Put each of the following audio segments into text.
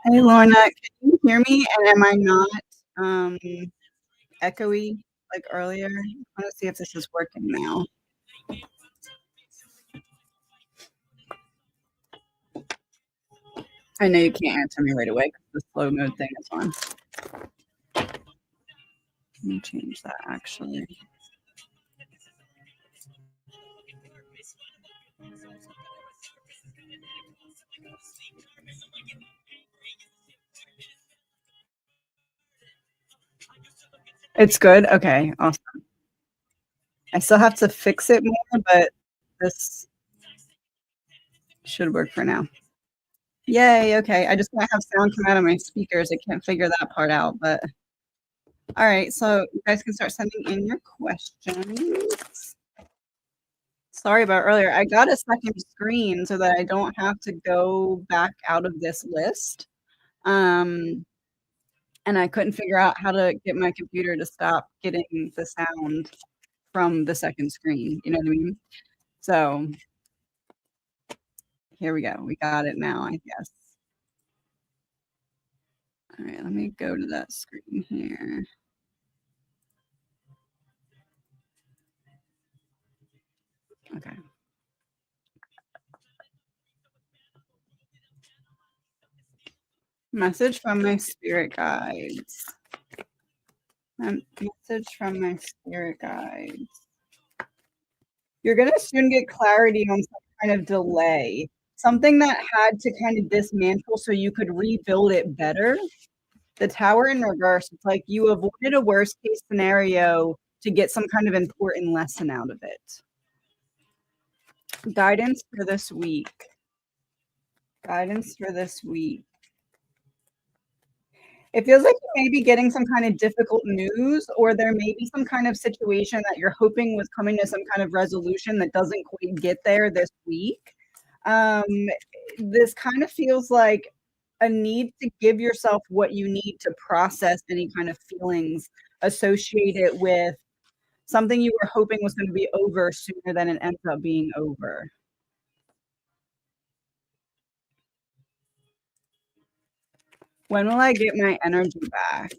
Hey Lorna, can you hear me? And am I not um echoey like earlier? I want to see if this is working now. I know you can't answer me right away because the slow mode thing is on. Let me change that actually. It's good? Okay, awesome. I still have to fix it more, but this should work for now. Yay, okay. I just want to have sound come out of my speakers. I can't figure that part out, but all right, so you guys can start sending in your questions. Sorry about earlier. I got a second screen so that I don't have to go back out of this list. And I couldn't figure out how to get my computer to stop getting the sound from the second screen. You know what I mean? So here we go. We got it now, I guess. All right, let me go to that screen here. Okay. Message from my spirit guides. Message from my spirit guides. You're going to soon get clarity on some kind of delay, something that had to kind of dismantle so you could rebuild it better. The Tower in reverse, it's like you avoided a worst case scenario to get some kind of important lesson out of it. Guidance for this week. Guidance for this week. It feels like you may be getting some kind of difficult news, or there may be some kind of situation that you're hoping was coming to some kind of resolution that doesn't quite get there this week. This kind of feels like a need to give yourself what you need to process any kind of feelings associated with something you were hoping was going to be over sooner than it ends up being over. When will I get my energy back?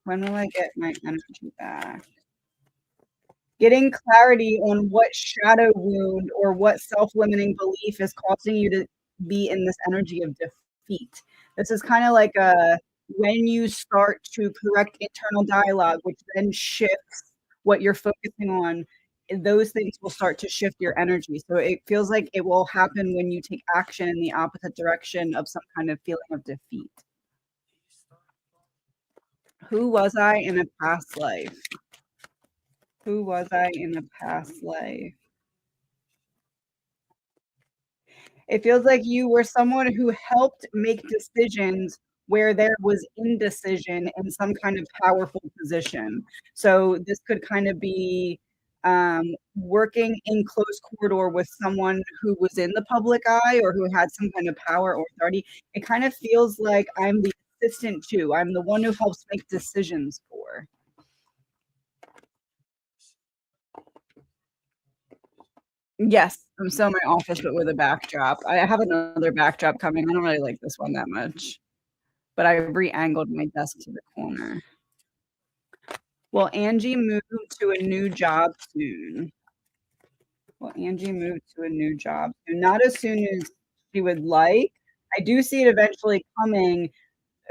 When will I get my energy back? Getting clarity on what shadow wound or what self-limiting belief is causing you to be in this energy of defeat. This is kind of like when you start to correct internal dialogue, which then shifts what you're focusing on, those things will start to shift your energy. So it feels like it will happen when you take action in the opposite direction of some kind of feeling of defeat. Who was I in a past life? Who was I in a past life? It feels like you were someone who helped make decisions where there was indecision in some kind of powerful position. So this could kind of be working in close corridor with someone who was in the public eye or who had some kind of power or authority. It kind of feels like I'm the assistant too. I'm the one who helps make decisions for. Yes, I'm still in my office, but with a backdrop. I have another backdrop coming. I don't really like this one that much, but I re-angled my desk to the corner. Will Angie move to a new job soon? Will Angie move to a new job soon? Not as soon as she would like. I do see it eventually coming,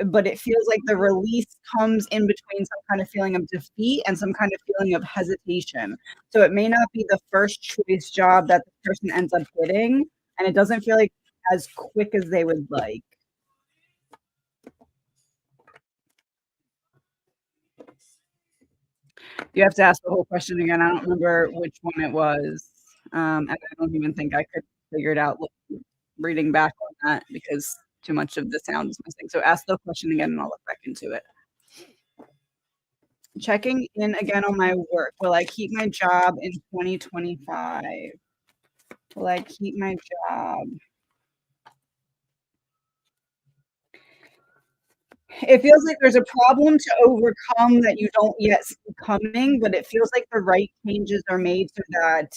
but it feels like the release comes in between some kind of feeling of defeat and some kind of feeling of hesitation. So it may not be the first choice job that the person ends up getting, and it doesn't feel like as quick as they would like. You have to ask the whole question again. I don't remember which one it was. And I don't even think I could figure it out reading back on that because too much of the sound is missing. So ask the question again and I'll look back into it. Checking in again on my work. Will I keep my job in 2025? Will I keep my job? It feels like there's a problem to overcome that you don't yet see coming, but it feels like the right changes are made so that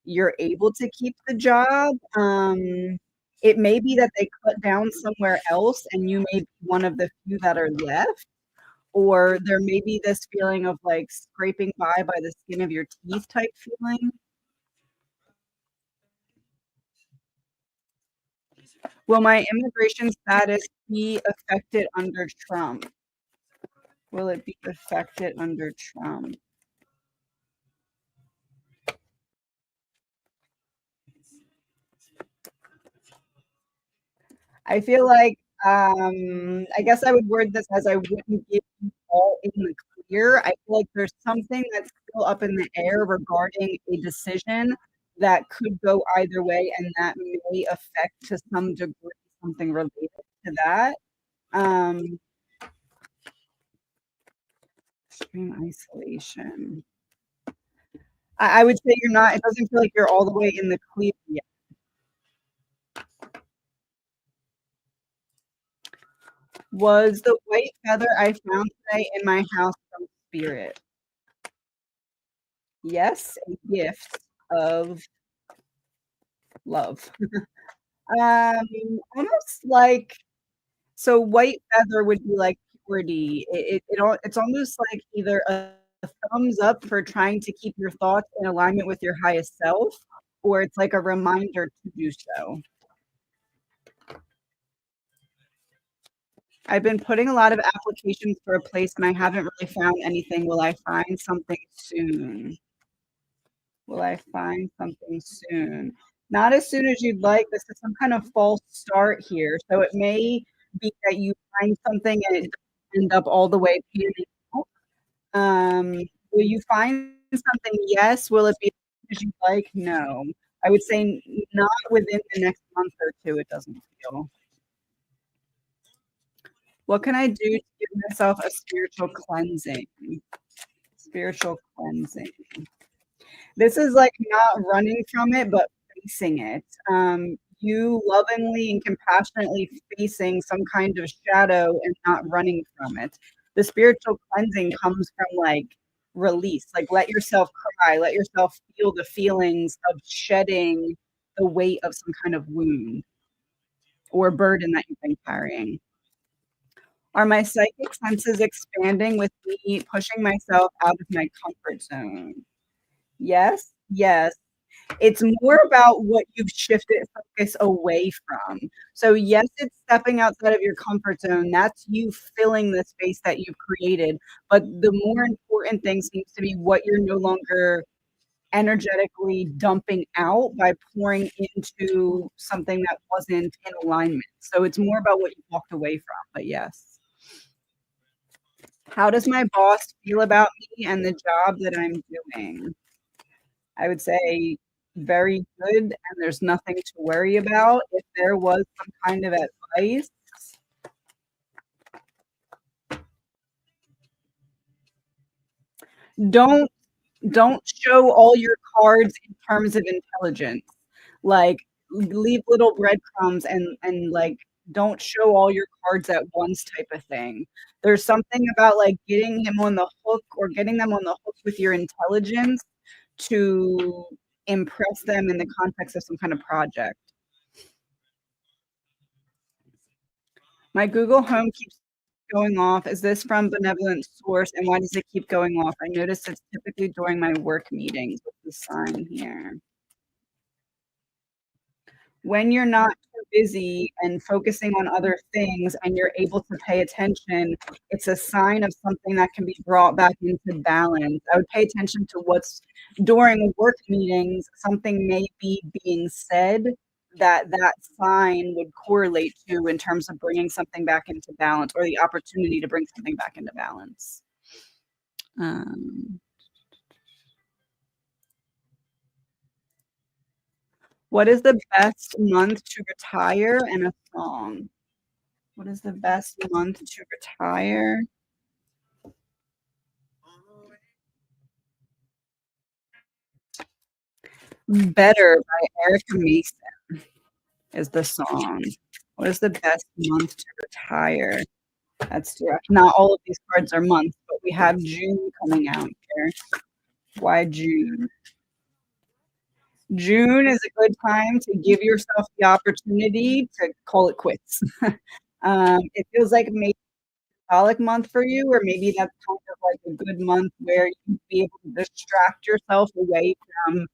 you're able to keep the job. It may be that they cut down somewhere else and you may be one of the few that are left, or there may be this feeling of like scraping by the skin of your teeth type feeling. Will my immigration status be affected under Trump? Will it be affected under Trump? I feel like I guess I would word this as I wouldn't give you all in the clear. I feel like there's something that's still up in the air regarding a decision that could go either way, and that may affect to some degree something related to that. Um, extreme isolation. I would say you're not. It doesn't feel like you're all the way in the clear yet. Was the white feather I found today in my house from spirit? Yes, a gift of love. Almost like so white feather would be like purity. It's almost like either a thumbs up for trying to keep your thoughts in alignment with your highest self, or it's like a reminder to do so. I've been putting a lot of applications for a place and I haven't really found anything. Will I find something soon? Will I find something soon? Not as soon as you'd like. This is some kind of false start here. So it may be that you find something and it doesn't end up all the way panning out. Um, will you find something? Yes. Will it be as soon as you'd like? No. I would say not within the next month or two, it doesn't feel. What can I do to give myself a spiritual cleansing? Spiritual cleansing. This is like not running from it, but facing it. You lovingly and compassionately facing some kind of shadow and not running from it. The spiritual cleansing comes from like release, like let yourself cry, let yourself feel the feelings of shedding the weight of some kind of wound or burden that you've been carrying. Are my psychic senses expanding with me pushing myself out of my comfort zone? Yes, yes. It's more about what you've shifted focus away from. So, yes, it's stepping outside of your comfort zone. That's you filling the space that you've created. But the more important thing seems to be what you're no longer energetically dumping out by pouring into something that wasn't in alignment. So, it's more about what you walked away from. But yes. How does my boss feel about me and the job that I'm doing? I would say very good, and there's nothing to worry about. If there was some kind of advice, don't don't show all your cards in terms of intelligence. Like leave little breadcrumbs and like don't show all your cards at once type of thing. There's something about like getting him on the hook or getting them on the hook with your intelligence to impress them in the context of some kind of project. My Google Home keeps going off. Is this from benevolent source, and why does it keep going off? I notice it's typically during my work meetings. What's the sign here? When you're not too busy and focusing on other things and you're able to pay attention, it's a sign of something that can be brought back into balance. I would pay attention to what's during work meetings, something may be being said that that sign would correlate to in terms of bringing something back into balance or the opportunity to bring something back into balance. Um, what is the best month to retire and a song? What is the best month to retire? Better by Erica Mason is the song. What is the best month to retire? That's direct. Not all of these cards are months, but we have June coming out here. Why June? June is a good time to give yourself the opportunity to call it quits. It feels like maybe a symbolic month for you, or maybe that's kind of like a good month where you'd be able to distract yourself away from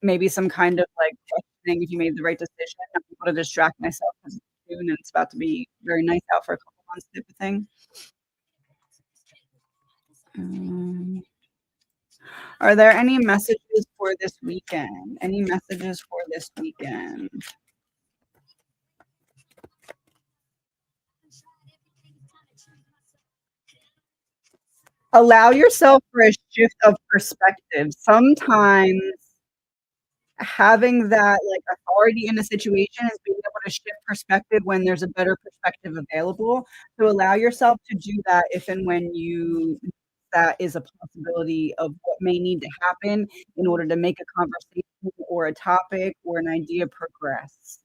maybe some kind of like questioning if you made the right decision. I'm able to distract myself because it's June and it's about to be very nice out for a couple months type of thing. Are there any messages for this weekend? Any messages for this weekend? Allow yourself for a shift of perspective. Sometimes having that like authority in a situation is being able to shift perspective when there's a better perspective available. So allow yourself to do that if and when you that is a possibility of what may need to happen in order to make a conversation or a topic or an idea progress.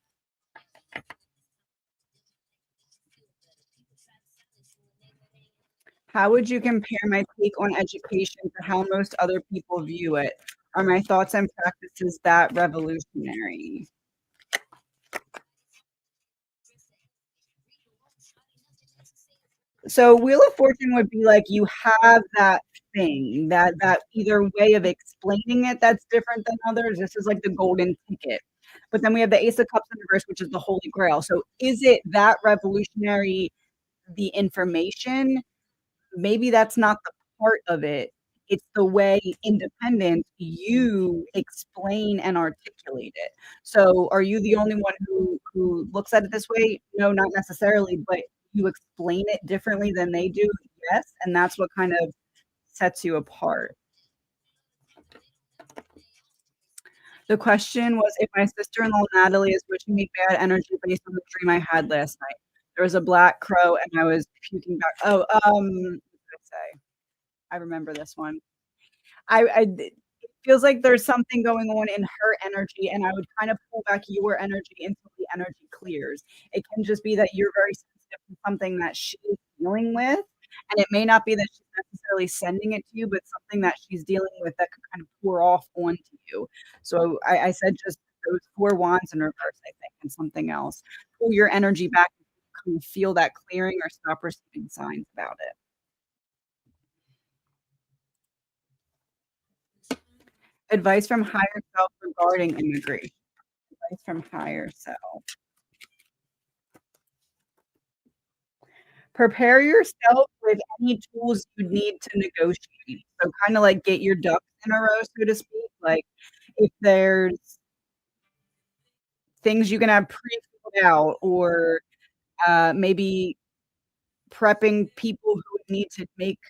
How would you compare my take on education to how most other people view it? Are my thoughts and practices that revolutionary? So Wheel of Fortune would be like you have that thing, that either way of explaining it that's different than others. This is like the golden ticket. But then we have the Ace of Cups in reverse, which is the Holy Grail. So is it that revolutionary, the information? Maybe that's not the part of it. It's the way independent you explain and articulate it. So are you the only one who looks at it this way? No, not necessarily, but you explain it differently than they do. Yes, and that's what kind of sets you apart. The question was if my sister-in-law Natalie is wishing me bad energy based on the dream I had last night. There was a black crow and I was puking back. Oh, what did I say? I remember this one. It feels like there's something going on in her energy, and I would kind of pull back your energy until the energy clears. It can just be that you're very sensitive to something that she's dealing with, and it may not be that she's necessarily sending it to you, but something that she's dealing with that could kind of pour off onto you. So I said just those 4 wands in reverse, I think, and something else. Pull your energy back and kind of feel that clearing or stop receiving signs about it. Advice from higher self regarding immigration. Advice from higher self. Prepare yourself with any tools you need to negotiate. So kind of like get your ducks in a row, so to speak. Like if there's things you can have pre-filled out, or maybe prepping people who would need to make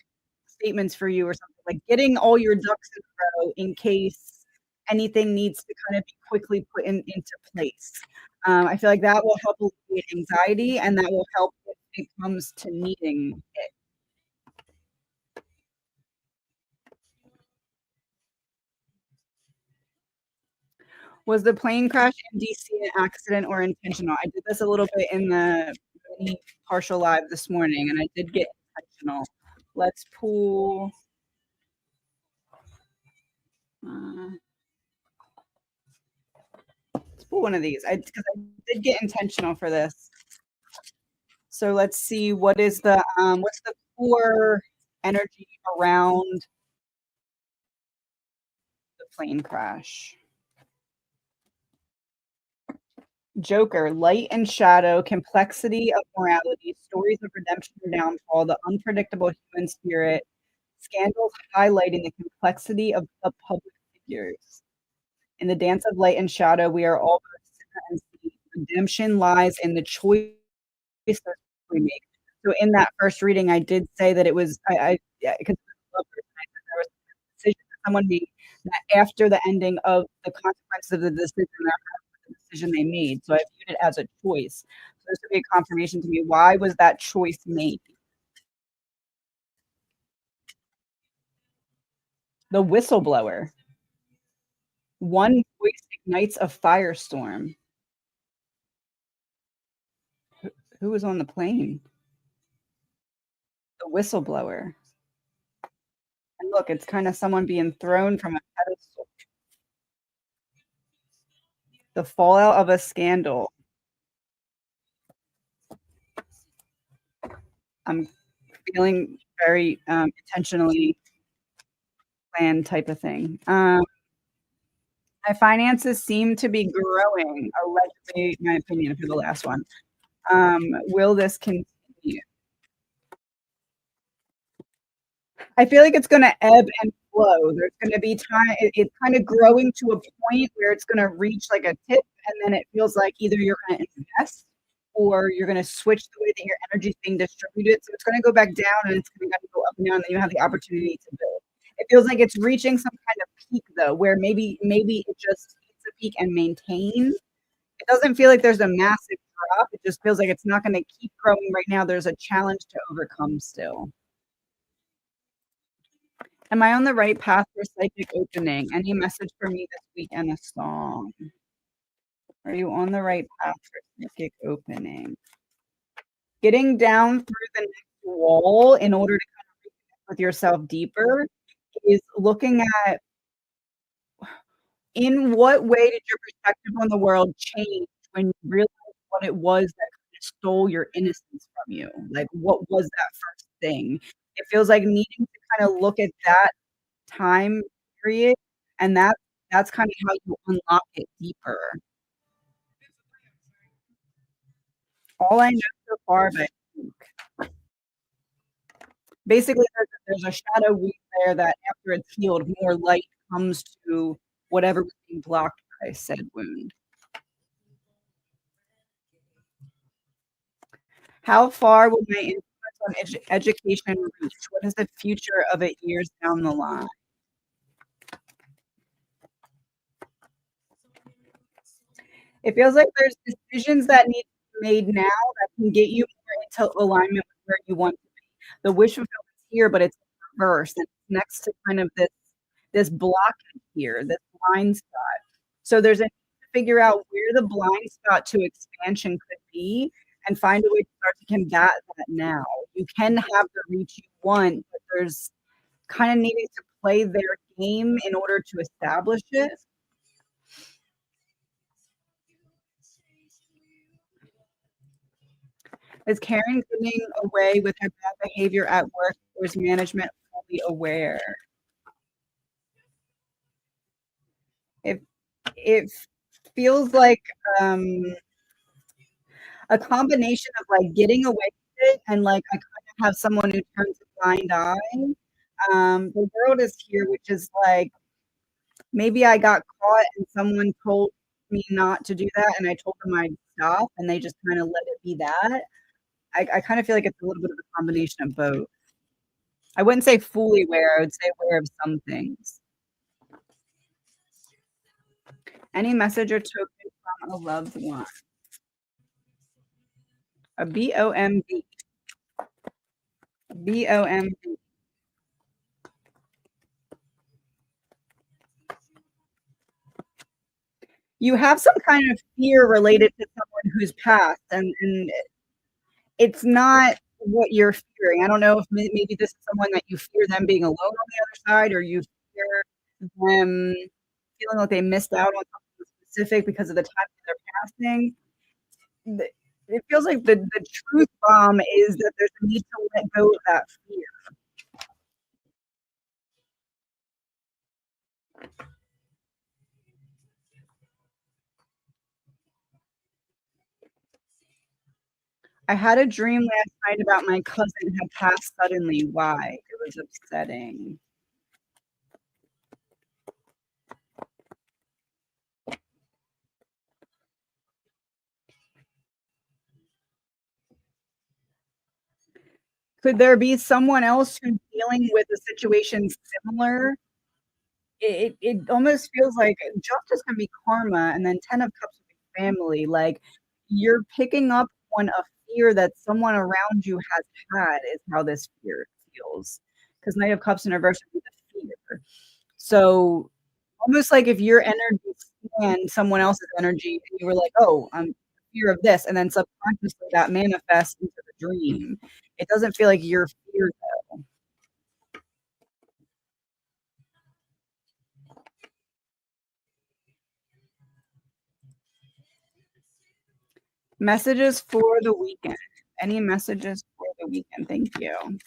statements for you or something, like getting all your ducks in a row in case anything needs to kind of be quickly put into place. I feel like that will help alleviate anxiety, and that will help if it comes to needing it. Was the plane crash in DC an accident or intentional? I did this a little bit in the mini partial live this morning, and I did get intentional. Let's pull. Uh, let's pull one of these. Because I did get intentional for this. So let's see what's the core energy around the plane crash. Joker, light and shadow, complexity of morality, stories of redemption and downfall, the unpredictable human spirit, scandals highlighting the complexity of the public figures. In the dance of light and shadow, we are all both sinner and saint. Redemption lies in the choice that we make. So in that first reading, I did say that it was yeah, because there was a decision that someone made that after the ending of the consequences of the decision, the decision they made. So I viewed it as a choice. So this would be a confirmation to me. Why was that choice made? The whistleblower. One voice ignites a firestorm. Who was on the plane? The whistleblower. And look, it's kinda someone being thrown from a pedestal. The fallout of a scandal. I'm feeling very, intentionally planned type of thing. My finances seem to be growing, allegedly, my opinion for the last one. Will this continue? I feel like it's gonna ebb and flow. There's gonna be time it's kinda growing to a point where it's gonna reach like a tip, and then it feels like either you're gonna invest or you're gonna switch the way that your energy is being distributed. So it's gonna go back down and it's gonna go up and down, and then you have the opportunity to build. It feels like it's reaching some kind of peak though, where maybe it just hits a peak and maintains. It doesn't feel like there's a massive drop. It just feels like it's not gonna keep growing right now. There's a challenge to overcome still. Am I on the right path for psychic opening? Any message for me this week and a song? Are you on the right path for psychic opening? Getting down through the next wall in order to kind of reconnect with yourself deeper is looking at in what way did your perspective on the world change when you realized what it was that kind of stole your innocence from you? Like, what was that first thing? It feels like needing to kind of look at that time period, and that's kinda how you unlock it deeper. All I know so far, but I think basically, there's a shadow wound there that after it's healed, more light comes to whatever was being blocked by said wound. How far will my influence on education reach? What is the future of it years down the line? It feels like there's decisions that need to be made now that can get you more into alignment with where you want to be. The wish fulfillment's here, but it's reversed, and it's next to kind of this blockage here, this blind spot. So there's a need to figure out where the blind spot to expansion could be and find a way to start to combat that now. You can have the reach you want, but there's kinda needing to play their game in order to establish it. Is Karen getting away with her bad behavior at work, or is management fully aware? It it feels like, a combination of, like, getting away with it and, like, I kinda have someone who turns a blind eye. The world is here, which is like, maybe I got caught and someone told me not to do that, and I told them I'd stop, and they just kinda let it be that. I kinda feel like it's a little bit of a combination of both. I wouldn't say fully aware, I would say aware of some things. Any message or token from a loved one. A BOMB. BOMB. You have some kind of fear related to someone who's passed, and it's not what you're fearing. I don't know if maybe this is someone that you fear them being alone on the other side, or you fear them feeling like they missed out on something specific because of the time that they're passing. The it feels like the truth bomb is that there's a need to let go of that fear. I had a dream last night about my cousin had passed suddenly. Why? It was upsetting. Could there be someone else who's dealing with a situation similar? It almost feels like justice can be karma, and then 10 of cups would be family. Like, you're picking up on a fear that someone around you has had is how this fear feels. Because Knight of Cups in reverse would be the fear. So almost like if your energy scanned someone else's energy and you were like, "Oh, I'm fear of this," and then subconsciously that manifests into the dream. It doesn't feel like your fear though. Messages for the weekend. Any messages for the weekend? Thank you.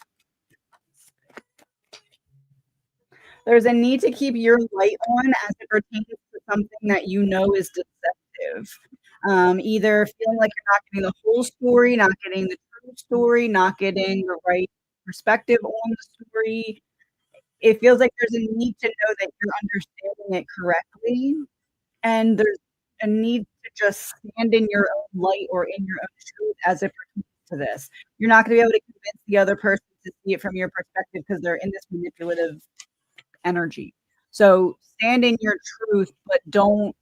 There's a need to keep your light on as it pertains to something that you know is deceptive. Either feeling like you're not getting the whole story, not getting the true story, not getting the right perspective on the story. It feels like there's a need to know that you're understanding it correctly, and there's a need to just stand in your own light or in your own truth as it pertains to this. You're not going to be able to convince the other person to see it from your perspective because they're in this manipulative energy. So stand in your truth, but don't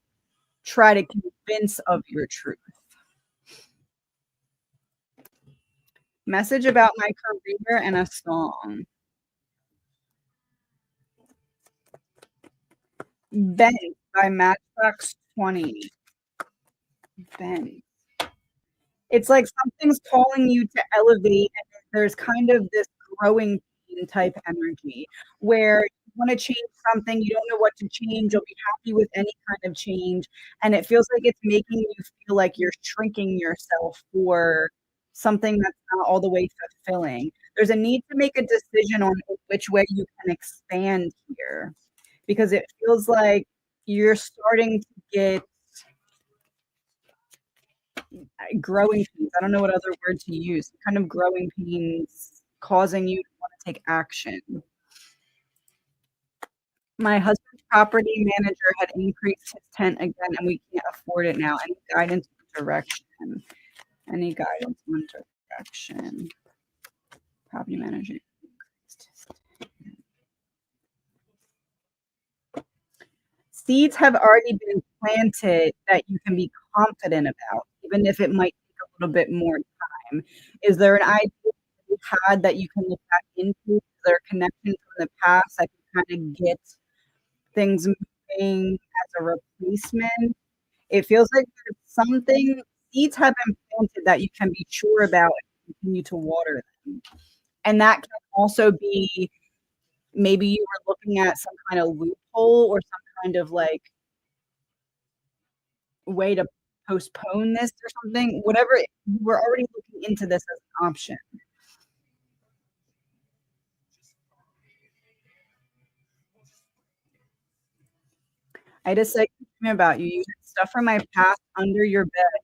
try to convince of your truth. Message about my career and a song. Bent by Matchbox 20. Bent. It's like something's calling you to elevate, and there's kind of this growing pain type energy where you want to change something, you don't know what to change, you'll be happy with any kind of change, and it feels like it's making you feel like you're shrinking yourself for something that's not all the way fulfilling. There's a need to make a decision on which way you can expand here because it feels like you're starting to get growing pains. I don't know what other word to use. Kind of growing pains causing you to want to take action. My husband's property manager had increased his tent again, and we can't afford it now. Any guidance or direction? Any guidance or direction? Property manager. Seeds have already been planted that you can be confident about, even if it might take a little bit more time. Is there an idea you had that you can look back into? Is there a connection from the past that can kind of get things moving as a replacement? It feels like there's something seeds have been planted that you can be sure about and continue to water them. And that can also be maybe you were looking at some kind of loophole or some kind of like way to postpone this or something. Whatever, you were already looking into this as an option. I just like thinking about you. You had stuff from my past under your bed,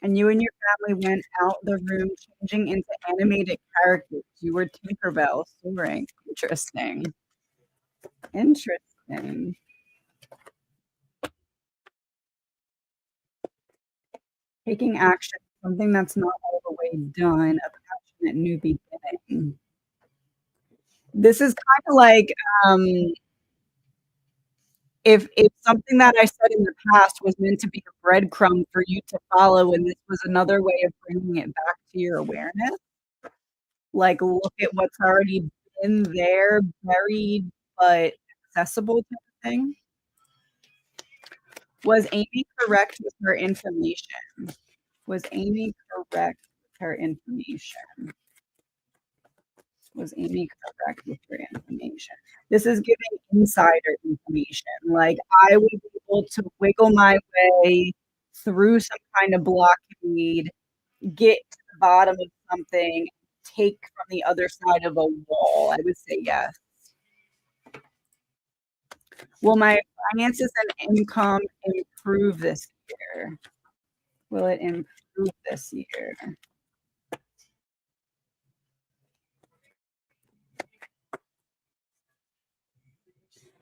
and you and your family went out the room, changing into animated characters. You were Tinkerbell soaring. Interesting. Interesting. Taking action, something that's not all the way done, a passionate new beginning. This is kind of like if something that I said in the past was meant to be a breadcrumb for you to follow, and this was another way of bringing it back to your awareness, like, look at what's already been there, buried, but accessible type of thing. Was Amy correct with her information? Was Amy correct with her information? Was Amy correct with her information? This is giving insider information. Like I would be able to wiggle my way through some kind of blockade, get to the bottom of something, take from the other side of a wall. I would say yes. Will my finances and income improve this year? Will it improve this year?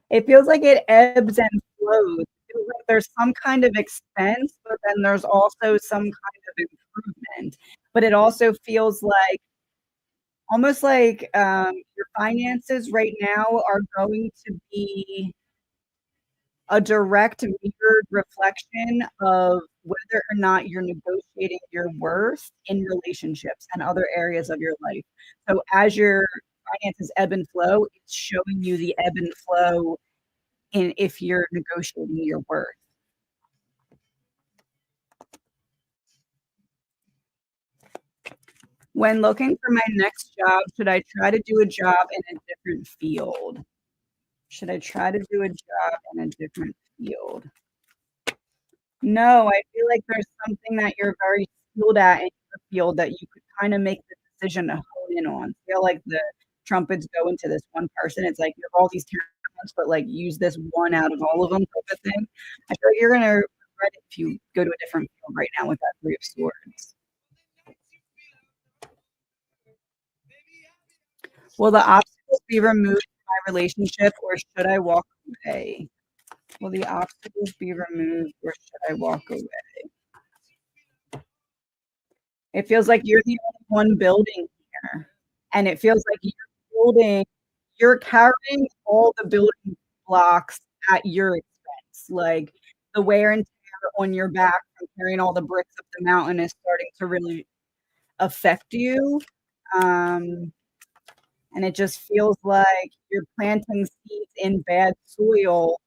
It feels like it ebbs and flows. It feels like there's some kind of expense, but then there's also some kind of improvement. But it also feels like almost like your finances right now are going to be a direct mirrored reflection of whether or not you're negotiating your worth in relationships and other areas of your life. So as your finances ebb and flow, it's showing you the ebb and flow in if you're negotiating your worth. When looking for my next job, should I try to do a job in a different field? Should I try to do a job in a different field? No, I feel like there's something that you're very skilled at in your field that you could kinda make the decision to hone in on. I feel like the trumpets go into this one person. It's like you have all these talents, but, like, use this one out of all of them type of thing. I feel like you're gonna regret it if you go to a different field right now with that 3 of swords. Will the obstacles be removed from my relationship, or should I walk away? Will the obstacles be removed, or should I walk away? It feels like you're the only one building here, and it feels like you're carrying all the building blocks at your expense, like, the wear and tear on your back from carrying all the bricks up the mountain is starting to really affect you, um, and it just feels like you're planting seeds in bad soil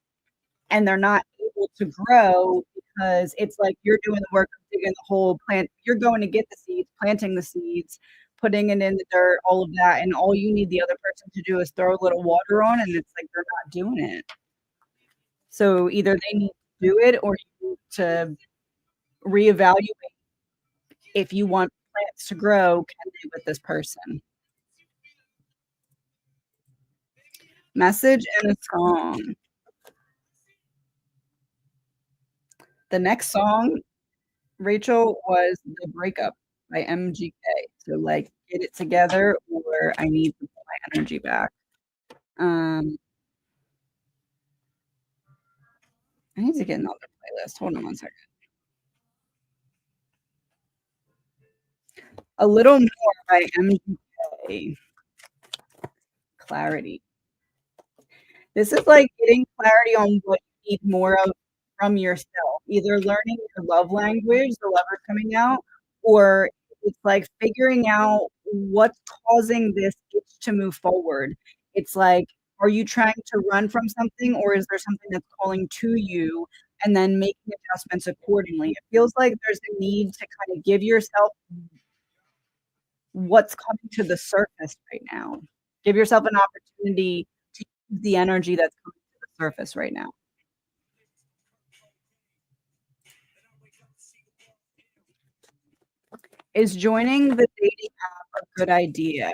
and they're not able to grow because it's like you're doing the work of digging the hole, you're going to get the seeds, planting the seeds, putting it in the dirt, all of that, and all you need the other person to do is throw a little water on, and it's like they're not doing it. So either they need to do it or you need to reevaluate if you want plants to grow, can they with this person? Message and a song. The next song, Rachel, was "The Breakup" by MGK. So, like, "Get It Together" or "I Need to Put My Energy Back." Um, I need to get another playlist. Hold on one second. "A Little More" by MGK. Clarity. This is like getting clarity on what you need more of from yourself, either learning your love language, the lover coming out, or it's like figuring out what's causing this itch to move forward. It's like, are you trying to run from something or is there something that's calling to you and then making adjustments accordingly? It feels like there's a need to kind of give yourself what's coming to the surface right now. Give yourself an opportunity to use the energy that's coming to the surface right now. Is joining the dating app a good idea?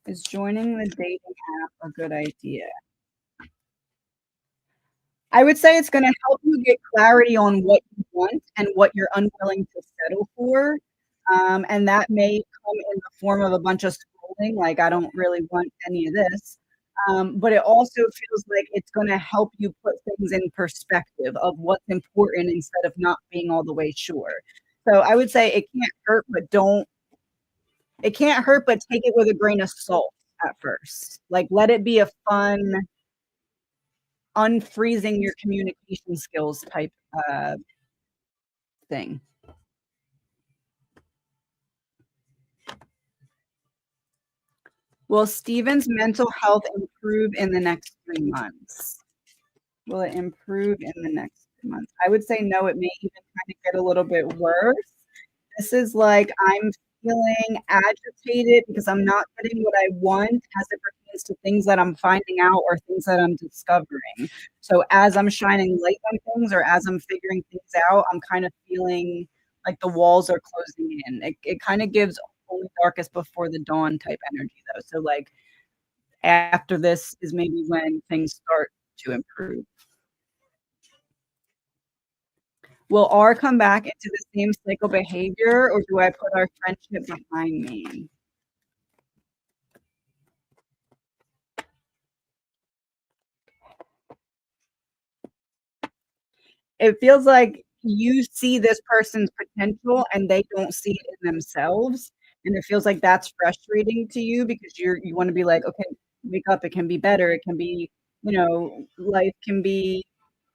Is joining the dating app a good idea? I would say it's gonna help you get clarity on what you want and what you're unwilling to settle for, and that may come in the form of a bunch of scrolling, like, "I don't really want any of this," but it also feels like it's gonna help you put things in perspective of what's important instead of not being all the way sure. So, I would say it can't hurt, but take it with a grain of salt at first. Like, let it be a fun unfreezing your communication skills type, thing. Will Steven's mental health improve in the next 3 months? Will it improve in the next 3 months? I would say no, it may even kinda get a little bit worse. This is like I'm feeling agitated because I'm not getting what I want as it pertains to things that I'm finding out or things that I'm discovering. So as I'm shining light on things or as I'm figuring things out, I'm kind of feeling like the walls are closing in. It kinda gives only darkest before the dawn type energy though. So, like, after this is maybe when things start to improve. Will R come back into the same cycle behavior, or do I put our friendship behind me? It feels like you see this person's potential and they don't see it in themselves, and it feels like that's frustrating to you because you wanna be like, "Okay, wake up, it can be better, it can be, life can be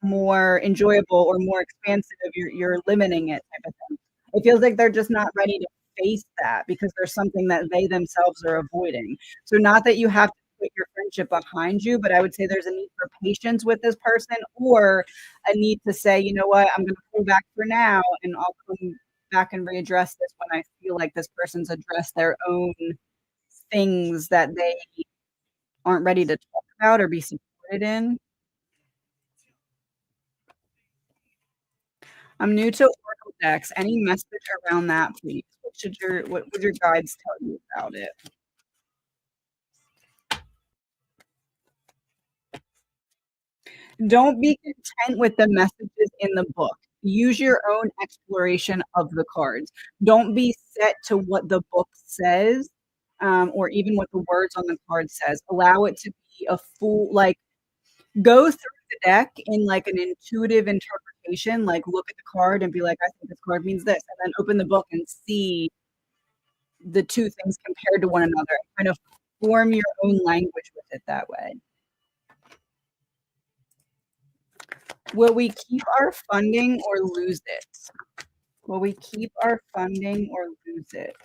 more enjoyable or more expansive, you're limiting it," type of thing. It feels like they're just not ready to face that because there's something that they themselves are avoiding. So not that you have to quit your friendship relationship behind you, but I would say there's a need for patience with this person or a need to say, you know what, I'm going to pull back for now and I'll come back and readdress this when I feel like this person's addressed their own things that they aren't ready to talk about or be supported in. I'm new to Oracle decks. Any message around that, please? What would your guides tell you about it? Don't be content with the messages in the book. Use your own exploration of the cards. Don't be set to what the book says, or even what the words on the card says. Allow it to be a full, like, go through the deck in like an intuitive interpretation, like look at the card and be like, I think this card means this, and then open the book and see the two things compared to one another. Kind of form your own language with it that way. Will we keep our funding or lose it? Will we keep our funding or lose it?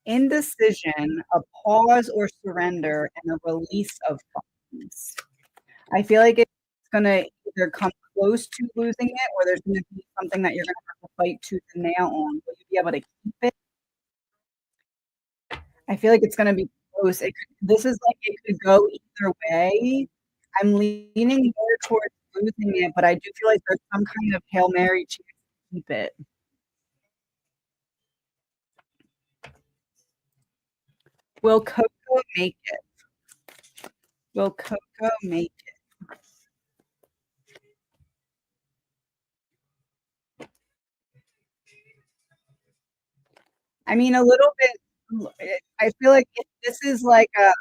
Indecision, a pause or surrender, and a release of funds. I feel like it's going to either come close to losing it or there's going to be something that you're going to have to fight tooth and nail on. Will you be able to keep it? I feel like it's going to be close. This is like it could go either way. I'm leaning more towards losing it, but I do feel like there's some kind of Hail Mary chance to keep it. Will Coco make it? Will Coco make it? I mean, a little bit. I feel like if this is like a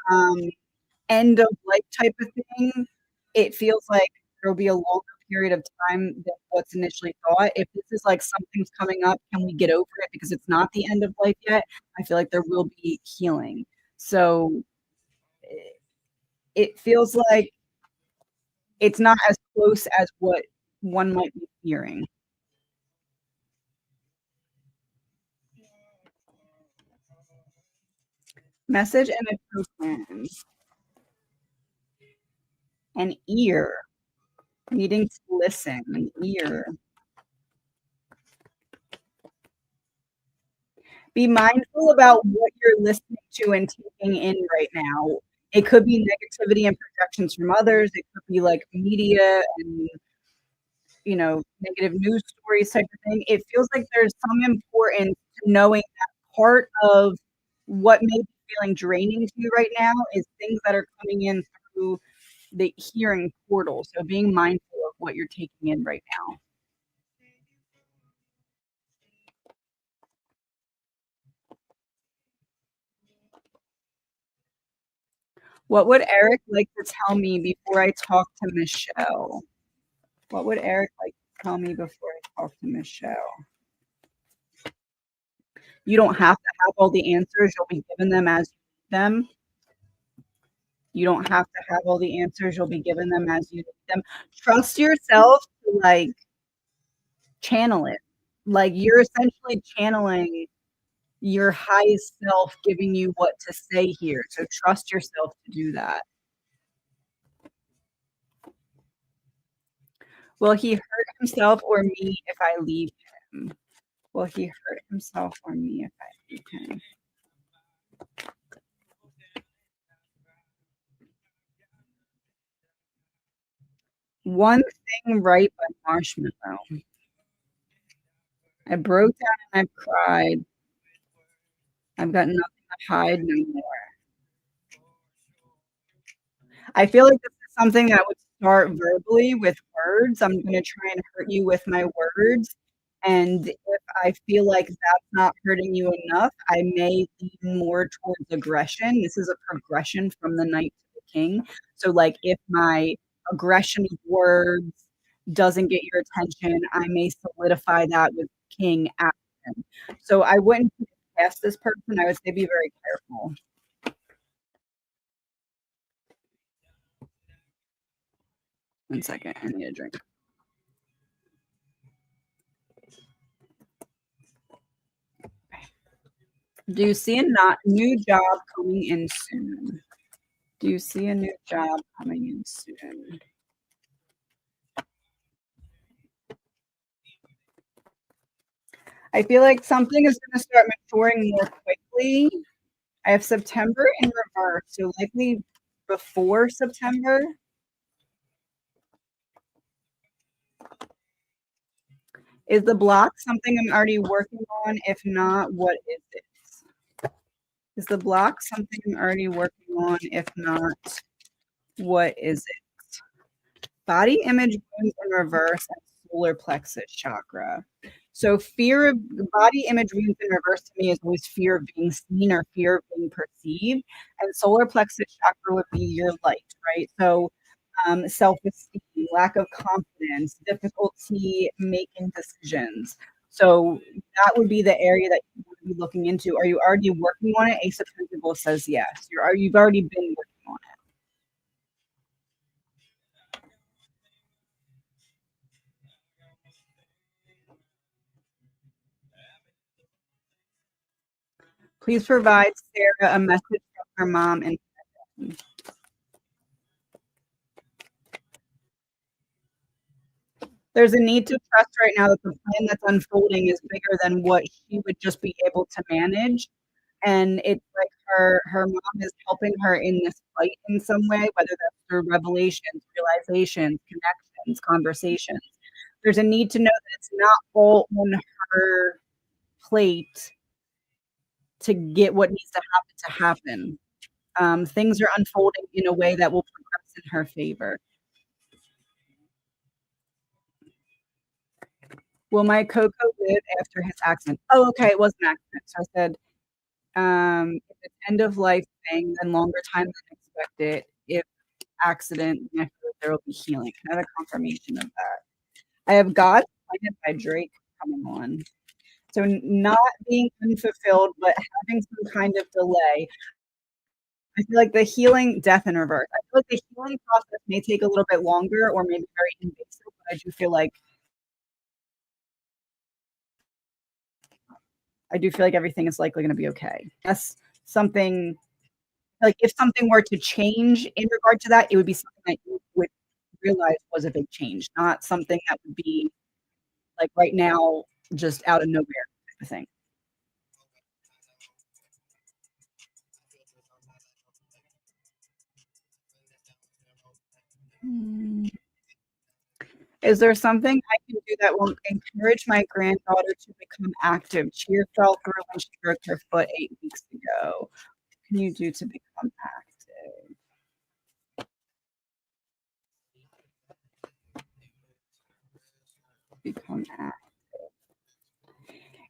end of life type of thing, it feels like there'll be a longer period of time than what's initially thought. If this is like something's coming up, can we get over it because it's not the end of life yet? I feel like there will be healing. So it feels like it's not as close as what one might be fearing. Message and a token. An ear. Needing to listen. An ear. Be mindful about what you're listening to and taking in right now. It could be negativity and projections from others. It could be like media and negative news stories type of thing. It feels like there's some importance to knowing that part of what may be feeling draining to you right now is things that are coming in through the hearing portal. So being mindful of what you're taking in right now. What would Eric like to tell me before I talk to Michelle? What would Eric like to tell me before I talk to Michelle? You don't have to have all the answers. You'll be given them as you need them. You don't have to have all the answers. You'll be given them as you need them. Trust yourself to like channel it. Like you're essentially channeling your highest self giving you what to say here. So trust yourself to do that. Will he hurt himself or me if I leave him? Will he hurt himself or me if I leave him? One thing right but marshmallow. I broke down and I cried. I've got nothing to hide no more. I feel like this is something that would start verbally with words. I'm going to try and hurt you with my words. And if I feel like that's not hurting you enough, I may lean more towards aggression. This is a progression from the knight to the king. So, like, if my aggression of words doesn't get your attention, I may solidify that with king action. So, I wouldn't put it past this person. I would say be very careful. One second. I need a drink. Do you see a not new job coming in soon? Do you see a new job coming in soon? I feel like something is going to start maturing more quickly. I have September in reverse, so likely before September. Is the block something I'm already working on? If not, what is it? Is the block something I'm already working on? If not, what is it? Body image wounds in reverse and solar plexus chakra. So fear of body image wounds in reverse to me is always fear of being seen or fear of being perceived. And solar plexus chakra would be your light, right? So self-esteem, lack of confidence, difficulty making decisions. So that would be the area that you would be looking into. Are you already working on it? Ace of Pentacles says yes. You've already been working on it. Please provide Sarah a message from her mom and there's a need to trust right now that the plan that's unfolding is bigger than what she would just be able to manage. And it's like her mom is helping her in this fight in some way, whether that's through revelations, realizations, connections, conversations. There's a need to know that it's not all on her plate to get what needs to happen. Things are unfolding in a way that will progress in her favor. Will my Coco live after his accident? Oh, okay, it was an accident. So I said, if it's end of life thing, then longer time than expected. If accident, then I feel like there will be healing. Can I have a confirmation of that? I have God Planet by Drake coming on. So not being unfulfilled, but having some kind of delay. I feel like the healing, death in reverse. I feel like the healing process may take a little bit longer or maybe very invasive, but I do feel like everything is likely going to be okay. That's something like if something were to change in regard to that, it would be something that you would realize was a big change, not something that would be like right now, just out of nowhere type of thing. Hmm. Is there something I can do that will encourage my granddaughter to become active? Cheer fell through when she broke her foot 8 weeks ago. What can you do to become active? Become active.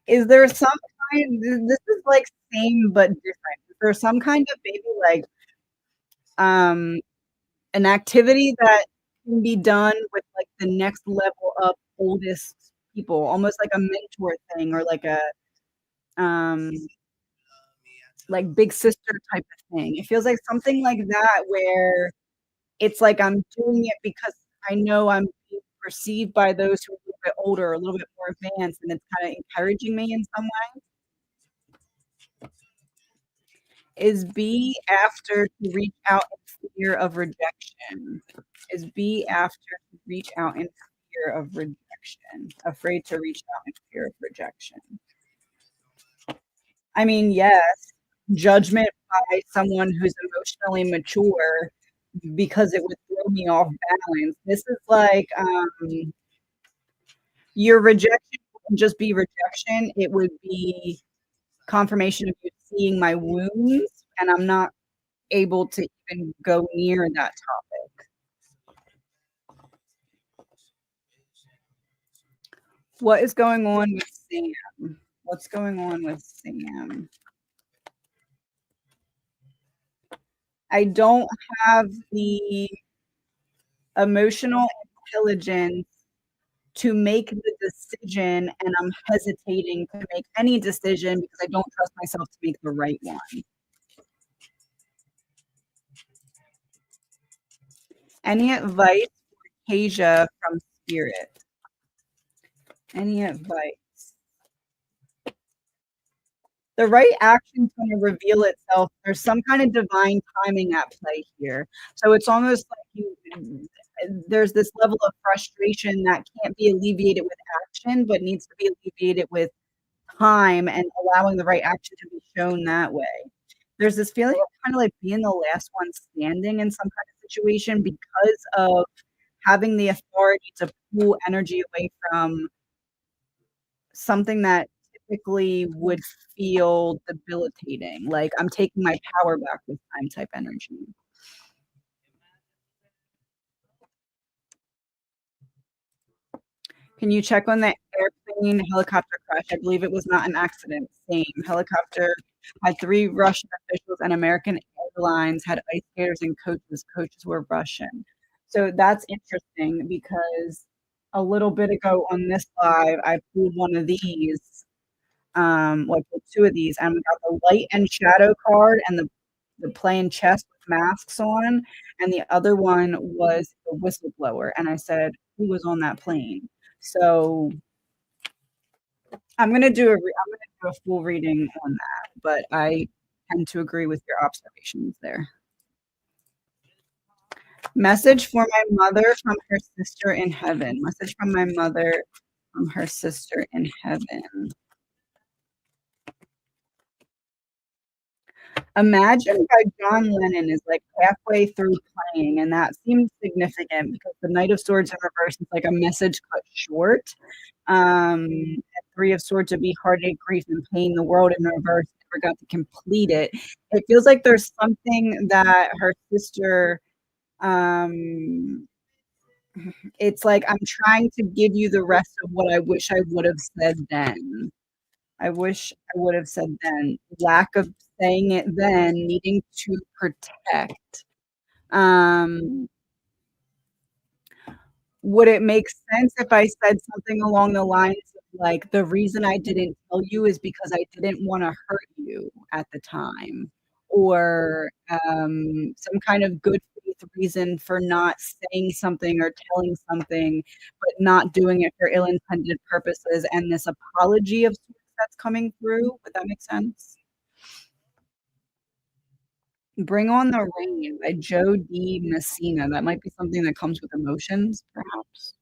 Is there some kind? This is like same but different. Is there some kind of maybe like um an activity that can be done with like the next level up oldest people, almost like a mentor thing or um like big sister type of thing. It feels like something like that where it's like I'm doing it because I know I'm being perceived by those who are a little bit older, a little bit more advanced, and it's kind of encouraging me in some way. Is B after to reach out in fear of rejection? Is B after to reach out in fear of rejection? Afraid to reach out in fear of rejection? I mean, yes, judgment by someone who's emotionally mature because it would throw me off balance. This is like your rejection wouldn't just be rejection, it would be confirmation of you seeing my wounds, and I'm not able to even go near that topic. What is going on with Sam? What's going on with Sam? I don't have the emotional intelligence to make the decision, and I'm hesitating to make any decision because I don't trust myself to make the right one. Any advice for Kasia from Spirit? Any advice? The right action's gonna reveal itself. There's some kind of divine timing at play here. So it's almost like there's this level of frustration that can't be alleviated with action, but needs to be alleviated with time and allowing the right action to be shown that way. There's this feeling of kind of like being the last one standing in some kind of situation because of having the authority to pull energy away from something that typically would feel debilitating, like, "I'm taking my power back this time" type energy. Can you check on the airplane helicopter crash? I believe it was not an accident. Same. Helicopter had 3 Russian officials and American Airlines had ice skaters and coaches. Coaches were Russian. So that's interesting because a little bit ago on this live, I pulled one of these, like, well, 2 of these, and we got the light and shadow card and the playing chess with masks on, and the other one was the whistleblower, and I said, "Who was on that plane?" So, I'm gonna do a full reading on that, but I tend to agree with your observations there. Message for my mother from her sister in heaven. Message from my mother from her sister in heaven. Imagine by John Lennon is, like, halfway through playing, and that seems significant because the Knight of Swords in reverse is like a message cut short. And 3 of Swords would be heartache, grief, and pain. The World in reverse, never got to complete it. It feels like there's something that her sister, um it's like, "I'm trying to give you the rest of what I wish I would have said then." I wish I would have said then. Lack of saying it then, needing to protect. Um, would it make sense if I said something along the lines of, like, "The reason I didn't tell you is because I didn't wanna hurt you at the time," or, some kind of good faith reason for not saying something or telling something, but not doing it for ill-intended purposes, and this apology of sorts that's coming through? Would that make sense? Bring on the Rain by Joe D. Messina. That might be something that comes with emotions, perhaps.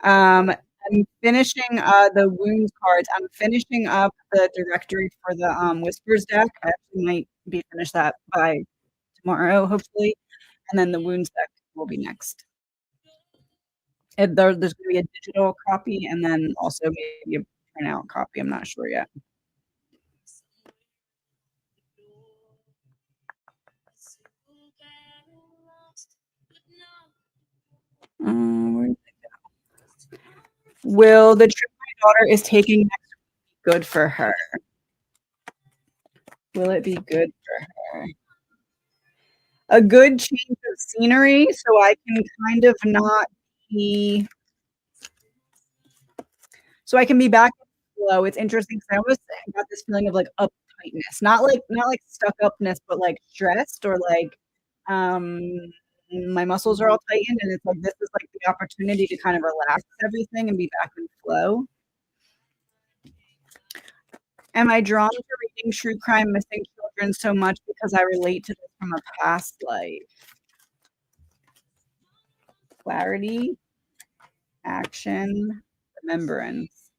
I'm finishing, the wounds cards. I'm finishing up the directory for the, Whispers deck. I actually might be finished that by tomorrow, hopefully, and then the wounds deck will be next. And there's gonna be a digital copy and then also maybe a printout copy, I'm not sure yet. Where will the trip my daughter is taking next week be good for her? Will it be good for her? A good change of scenery so I can kind of not be so I can be back in flow. It's interesting 'cause I almost got this feeling of, like, uptightness, not like stuck upness, but, like, stressed or, like, um, my muscles are all tightened, and it's like, this is, like, the opportunity to kind of relax everything and be back in flow. Am I drawn to reading true crime missing children so much because I relate to this from a past life? Clarity, action, remembrance.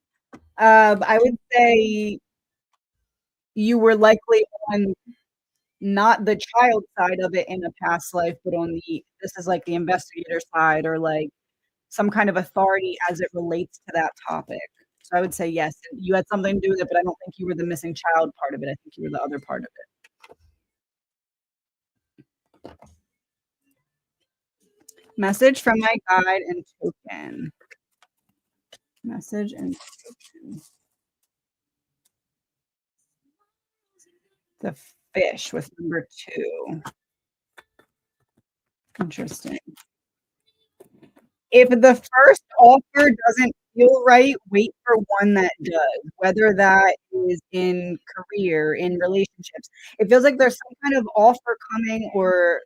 I would say you were likely on not the child side of it in a past life, but on the this is like the investigator side or like some kind of authority as it relates to that topic. So I would say yes, you had something to do with it, but I don't think you were the missing child part of it. I think you were the other part of it. Message from my guide and token. Message and token. The fish with number 2. Interesting. If the first offer doesn't feel right, wait for one that does, whether that is in career, in relationships. It feels like there's some kind of offer coming or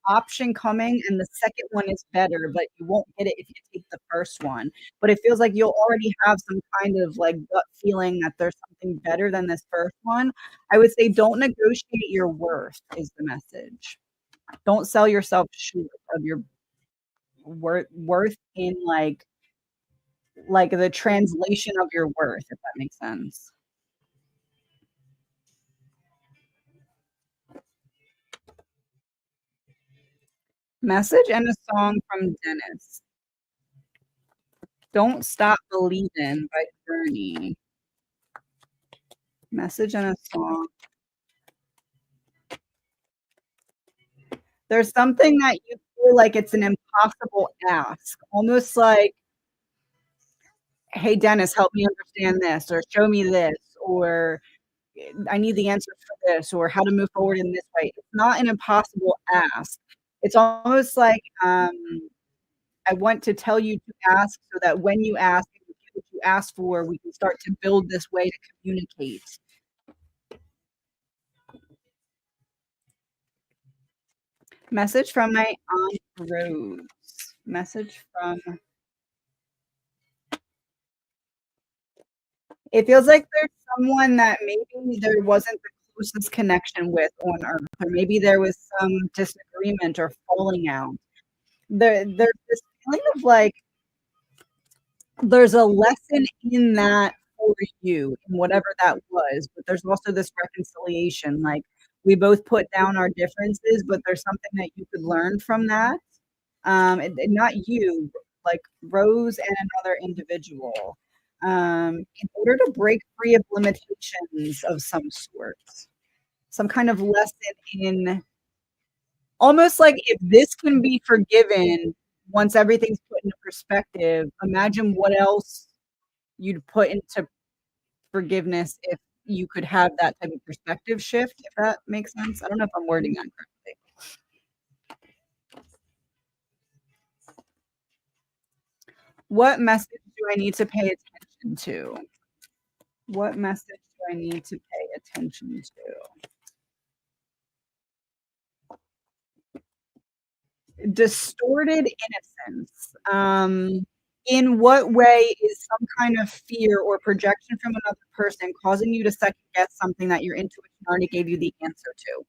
option coming and the second one is better, but you won't get it if you take the first one. But it feels like you'll already have some kind of, like, gut feeling that there's something better than this first one. I would say don't negotiate your worth is the message. Don't sell yourself short of your worth in, like, the translation of your worth, if that makes sense. Message and a song from Dennis. "Don't Stop Believin' by Journey." Message and a song. There's something that you feel like it's an impossible ask, almost like, "Hey, Dennis, help me understand this," or "Show me this," or "I need the answer for this," or "How to move forward in this way." It's not an impossible ask. It's almost like, I want to tell you to ask so that when you ask and you get what you ask for, we can start to build this way to communicate. Message from my Aunt Rose. Message from It feels like there's someone that maybe there wasn't the closest connection with on Earth, or maybe there was some disagreement or falling out. There's this feeling of, like, there's a lesson in that for you, in whatever that was, but there's also this reconciliation, like, we both put down our differences, but there's something that you could learn from that. And not you, like Rose and another individual, in order to break free of limitations of some sort, some kind of lesson in almost like if this can be forgiven once everything's put into perspective, imagine what else you'd put into forgiveness if you could have that type of perspective shift, if that makes sense. I don't know if I'm wording that correctly. What message do I need to pay attention to? What message do I need to pay attention to? Distorted innocence. In what way is some kind of fear or projection from another person causing you to second guess something that your intuition already gave you the answer to?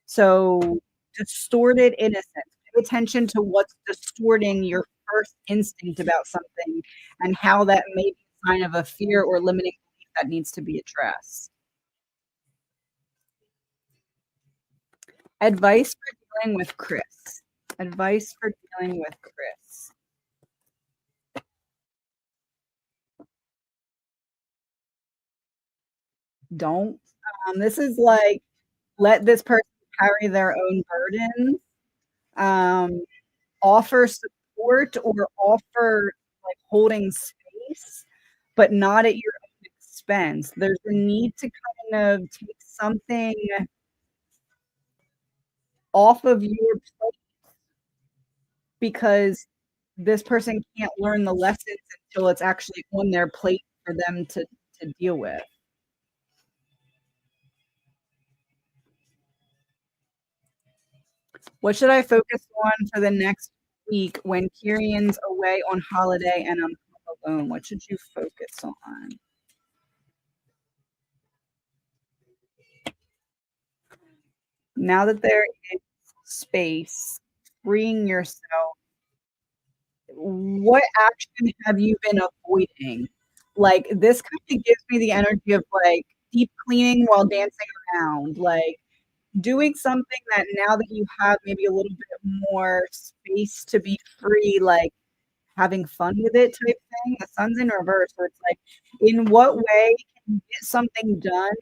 So, distorted innocence. Pay attention to what's distorting your first instinct about something and how that may be a sign of a fear or limiting belief that needs to be addressed. Advice for dealing with Chris. Advice for dealing with Chris. Don't. This is like, let this person carry their own burdens. Um, offer support or offer, like, holding space, but not at your own expense. There's a need to kind of take something off of your plate because this person can't learn the lessons until it's actually on their plate for them to deal with. What should I focus on for the next week when Kirian's away on holiday and I'm home alone? What should you focus on? Now that there is space, freeing yourself, what action have you been avoiding? Like, this kind of gives me the energy of, like, deep cleaning while dancing around, like, doing something that now that you have maybe a little bit more space to be free, like, having fun with it type thing. The sun's in reverse, so it's like, in what way can you get something done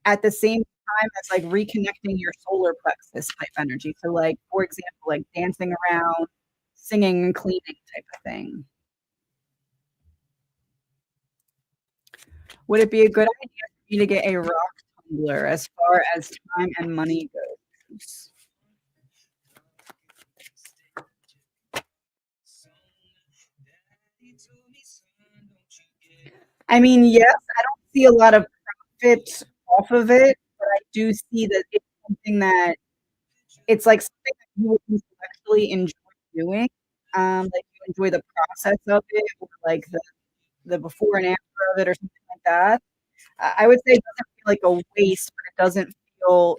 at the same time as, like, reconnecting your solar plexus type energy? So, like, for example, like, dancing around, singing and cleaning type of thing. Would it be a good idea for me to get a rock tumbler as far as time and money goes? I mean, yes, I don't see a lot of profit off of it, but I do see that it's something that it's like something that you would intellectually enjoy doing, like, you enjoy the process of it or, like, the before and after of it or something like that. I would say it doesn't feel like a waste, but it doesn't feel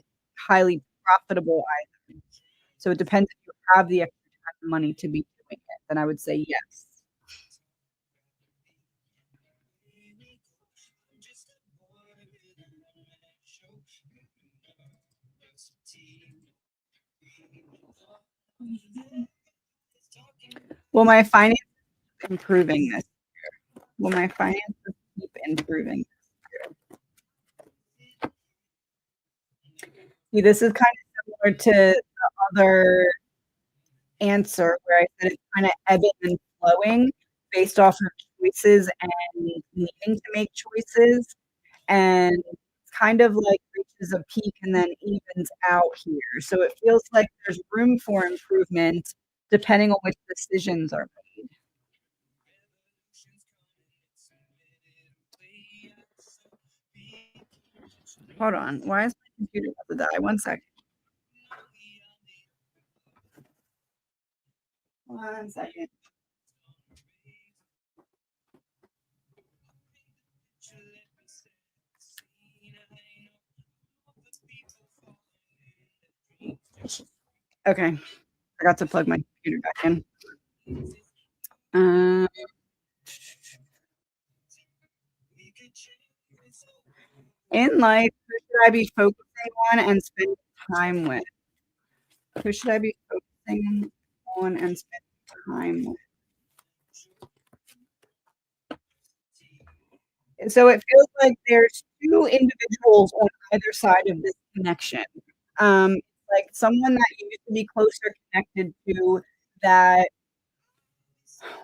highly profitable either. So it depends if you have the extra time and money to be doing it, then I would say yes. Will my finance improving this? Will my finances keep improving? See, this is kind of similar to the other answer where I said it's kinda ebbing and flowing based off of choices and needing to make choices, and it's kind of like reaches a peak and then evens out here. So it feels like there's room for improvement depending on which decisions are made. Hold on, why is my computer about to die? One second. One second. Okay, forgot to plug my computer back in. Um, in life, who should I be focusing on and spending time with? Who should I be focusing on and spending time with? So it feels like there's two individuals on either side of this connection. Like someone that you used to be closer connected to that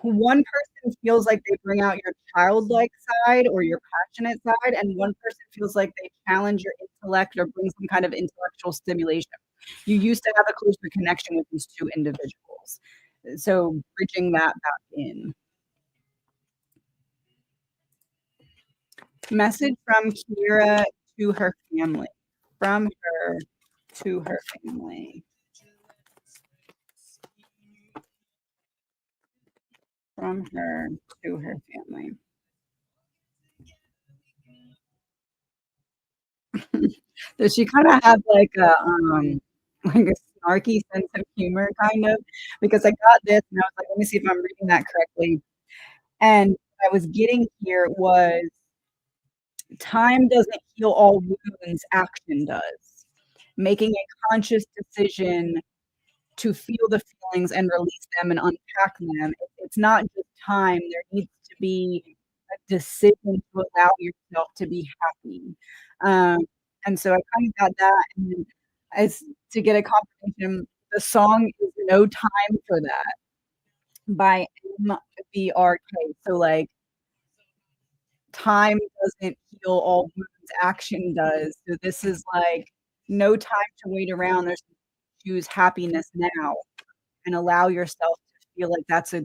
one person feels like they bring out your childlike side or your passionate side, and one person feels like they challenge your intellect or bring some kind of intellectual stimulation. You used to have a closer connection with these two individuals. So bridging that back in. Message from Kira to her family. From her to her family. From her to her family. Does she kinda have like a snarky sense of humor kind of? Because I got this and I was like, "Let me see if I'm reading that correctly." And what I was getting here was time doesn't heal all wounds, action does. Making a conscious decision to feel the feelings and release them and unpack them. It's not just time, there needs to be a decision to allow yourself to be happy. Um, and so I kind of got that, and then as to get a confirmation, the song is "No Time for That" by MBRK. So, like, time doesn't heal all wounds, action does. So this is like, no time to wait around, there's choose happiness now and allow yourself to feel like that's a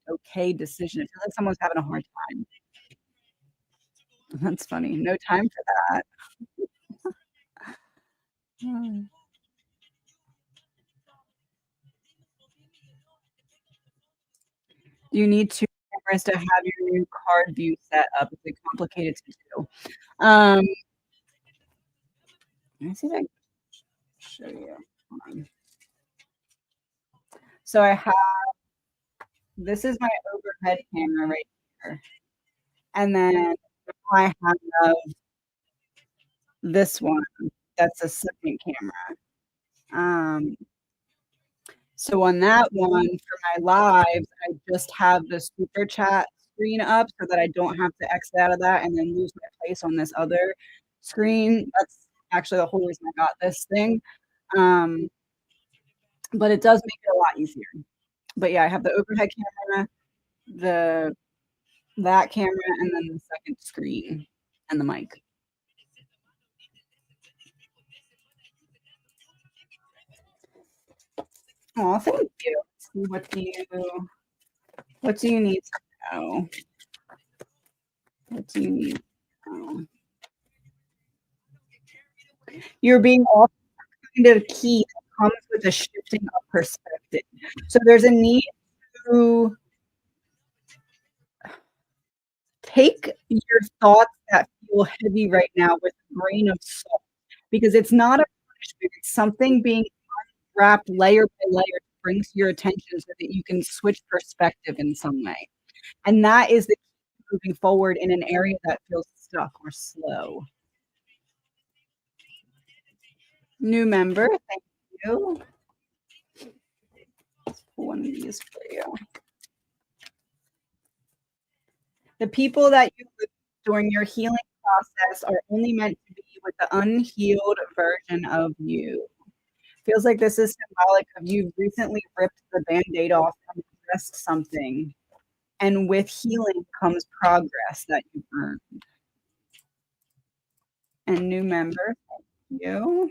okay decision. It feels like someone's having a hard time. That's funny. No time for that. Hmm. You need 2 cameras to have your new card view set up. Is it complicated to do? Let me see if I can show you. Hold on. So I have this is my overhead camera right here, and then I have this one that's a second camera. Um So on that one, for my lives, I just have the super chat screen up so that I don't have to exit out of that and then lose my place on this other screen. That's actually the whole reason I got this thing. Um, but it does make it a lot easier. But yeah, I have the overhead camera, the that camera, and then the second screen and the mic. Oh, thank you. What do you need to know? What do you need to know? You're being all kind of key. comes with a shifting of perspective. So there's a need to take your thoughts that feel heavy right now with a grain of salt, because it's not a punishment. It's something being wrapped layer by layer to bring to your attention so that you can switch perspective in some way. And that is the key to moving forward in an area that feels stuck or slow. New member, thank you. Let's pull one of these for you. The people that you lose during your healing process are only meant to be with the unhealed version of you. Feels like this is symbolic of you recently ripped the band-aid off and addressed something. And with healing comes progress that you've earned. And new member, thank you.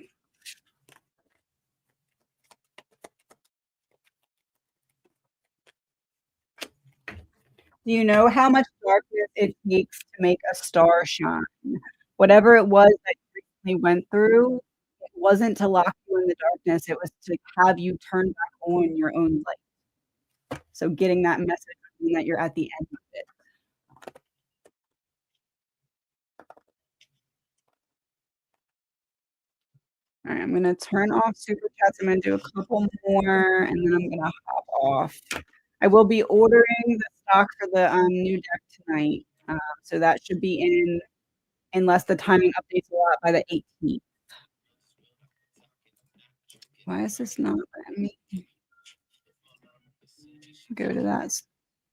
Do you know how much darkness it takes to make a star shine? Whatever it was that you recently went through, it wasn't to lock you in the darkness, it was to have you turn back on your own light. So getting that message that you're at the end of it. All right, I'm gonna turn off super chats. I'm gonna do a couple more, and then I'm gonna hop off. I will be ordering the stock for the new deck tonight, so that should be in unless the timing updates a lot by the 18th. Why is this not letting me go to that?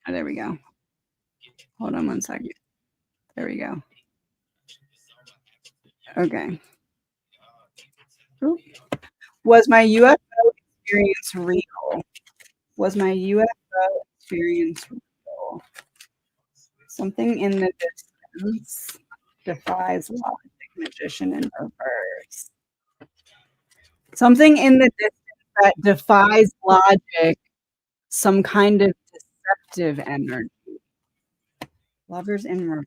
Oh, there we go. Hold on one second. There we go. Okay. Oop. Was my UFO experience real? Was my UFO experience real? Something in the distance defies logic, magician in reverse. Something in the distance that defies logic, some kind of deceptive energy. Lovers in reverse.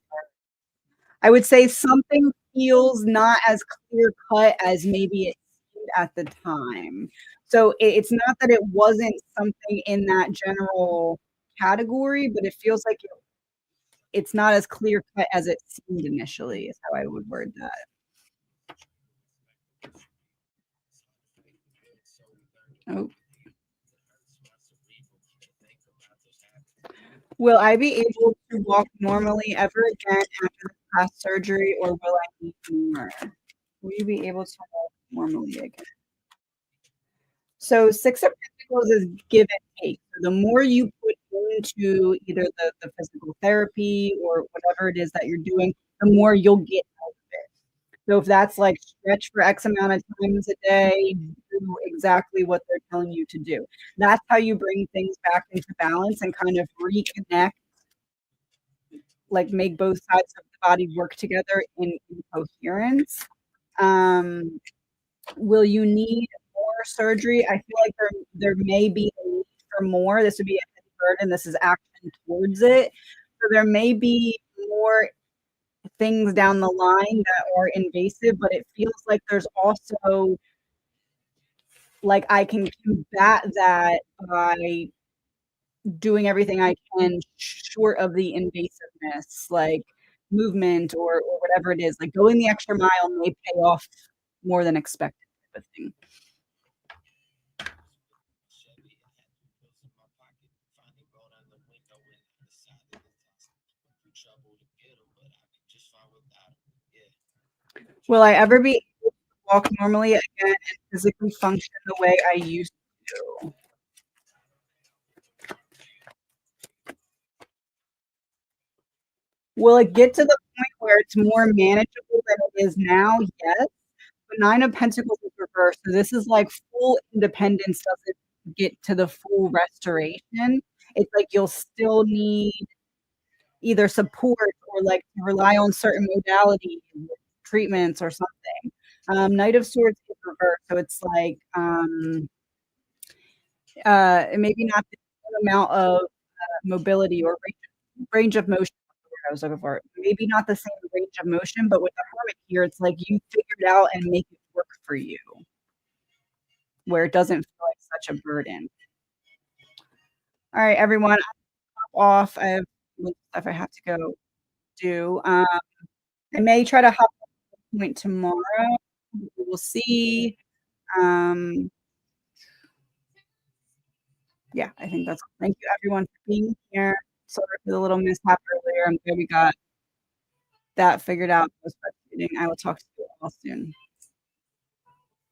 I would say something feels not as clear cut as maybe it seemed at the time. So it's not that it wasn't something in that general category, but it feels like it's not as clear cut as it seemed initially, is how I would word that. Oh. Will I be able to walk normally ever again after the past surgery, or will I need more? Will you be able to walk normally again? So Six of Pentacles is give and take. So the more you put into either the physical therapy or whatever it is that you're doing, the more you'll get out of it. So if that's like stretch for X amount of times a day, do exactly what they're telling you to do. That's how you bring things back into balance and kind of reconnect, like make both sides of the body work together in coherence. Will you need more surgery? I feel like there may be a need for more. This would be a heavy burden. This is action towards it. So there may be more things down the line that are invasive, but it feels like there's also like I can combat that by doing everything I can short of the invasiveness, like movement or whatever it is. Like going the extra mile may pay off more than expected type of thing. Will I ever be able to walk normally again and physically function the way I used to? Will it get to the point where it's more manageable than it is now? Yes. But Nine of Pentacles is reversed. So this is like full independence doesn't get to the full restoration. It's like you'll still need either support or like rely on certain modalities, treatments or something. Knight of Swords is reversed. So it's like maybe not the same amount of mobility or range of motion. I was looking for maybe not the same range of motion, but with the Hermit here, it's like you figured out and make it work for you. where it doesn't feel like such a burden. All right, everyone, I'm off. I have stuff I have to go do. I may try to hop on point tomorrow. We'll see. Um, yeah, I think that's all. Thank you everyone for being here. Sorry for the little mishap earlier. I'm glad we got that figured out post breastfeeding. I will talk to you all soon.